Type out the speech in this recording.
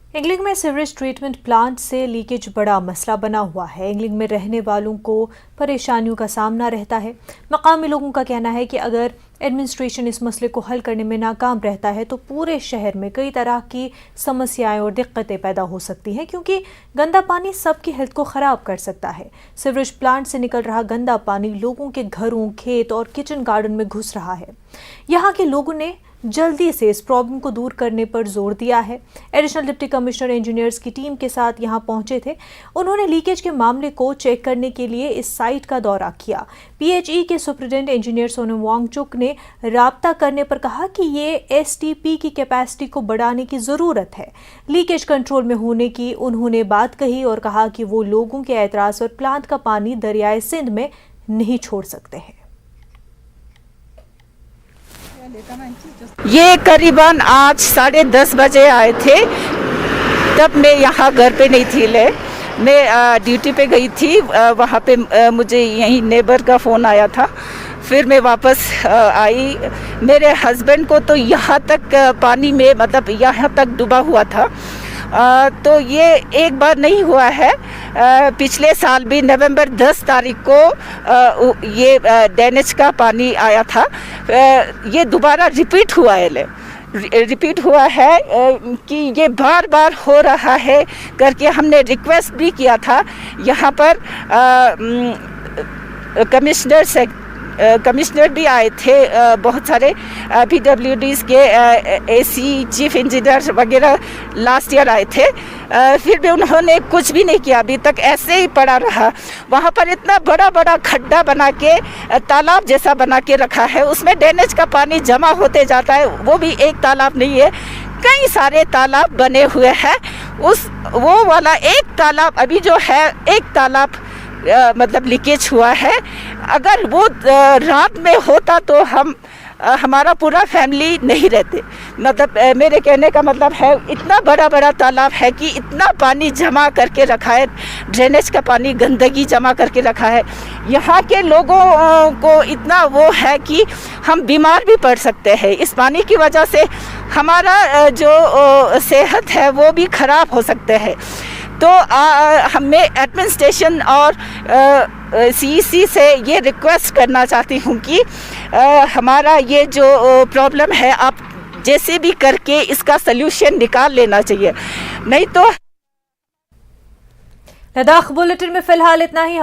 इंगलिंग में sewerage treatment plant से leakage बड़ा मसला बना हुआ है। इंगलिंग में रहने वालों को परेशानियों का सामना रहता है। मकामी लोगों का कहना है कि अगर एडमिनिस्ट्रेशन इस मसले को हल करने में नाकाम रहता है तो पूरे शहर में कई तरह की समस्याएं और दिक्कतें पैदा हो सकती हैं, क्योंकि गंदा पानी सबकी हेल्थ को ख़राब कर सकता है। सीवरेज प्लांट से निकल रहा गंदा पानी लोगों के घरों, खेत और किचन गार्डन में घुस रहा है। यहाँ के लोगों ने जल्दी से इस प्रॉब्लम को दूर करने पर जोर दिया है। एडिशनल डिप्टी कमिश्नर इंजीनियर्स की टीम के साथ यहां पहुंचे थे। उन्होंने लीकेज के मामले को चेक करने के लिए इस साइट का दौरा किया। पीएचई के सुप्रिटेंडेंट इंजीनियर सोनम वांगचुक ने राब्ता करने पर कहा कि ये एसटीपी की कैपेसिटी को बढ़ाने की ज़रूरत है। लीकेज कंट्रोल में होने की उन्होंने बात कही और कहा कि वो लोगों के एतराज़ पर प्लांट का पानी दरियाए सिंध में नहीं छोड़ सकते हैं। ये करीबन आज 10:30 बजे आए थे। तब मैं यहाँ घर पे नहीं थी। मैं ड्यूटी पे गई थी। वहाँ पे मुझे यहीं नेबर का फ़ोन आया था। फिर मैं वापस आई। मेरे हस्बैंड को तो यहाँ तक पानी में मतलब यहाँ तक डूबा हुआ था। तो ये एक बार नहीं हुआ है। पिछले साल भी नवंबर 10 तारीख को ये डैमेज का पानी आया था। ये दोबारा रिपीट हुआ है कि ये बार बार हो रहा है करके हमने रिक्वेस्ट भी किया था। यहाँ पर कमिश्नर भी आए थे, बहुत सारे PWDs के एसी चीफ इंजीनियर वगैरह लास्ट ईयर आए थे। फिर भी उन्होंने कुछ भी नहीं किया। अभी तक ऐसे ही पड़ा रहा। वहाँ पर इतना बड़ा बड़ा खड्डा बना के तालाब जैसा बना के रखा है, उसमें ड्रेनेज का पानी जमा होते जाता है। वो भी एक तालाब नहीं है, कई सारे तालाब बने हुए हैं। वो वाला एक तालाब अभी जो है, एक तालाब मतलब लीकेज हुआ है। अगर वो रात में होता तो हमारा पूरा फैमिली नहीं रहते। मतलब मेरे कहने का मतलब है, इतना बड़ा बड़ा तालाब है कि इतना पानी जमा करके रखा है, ड्रेनेज का पानी, गंदगी जमा करके रखा है। यहाँ के लोगों को इतना वो है कि हम बीमार भी पड़ सकते हैं। इस पानी की वजह से हमारा जो सेहत है वो भी ख़राब हो सकते हैं। तो हमें एडमिनिस्ट्रेशन और CEC से ये रिक्वेस्ट करना चाहती हूँ कि हमारा ये जो प्रॉब्लम है, आप जैसे भी करके इसका सल्यूशन निकाल लेना चाहिए, नहीं तो। लद्दाख बुलेटिन में फिलहाल इतना ही।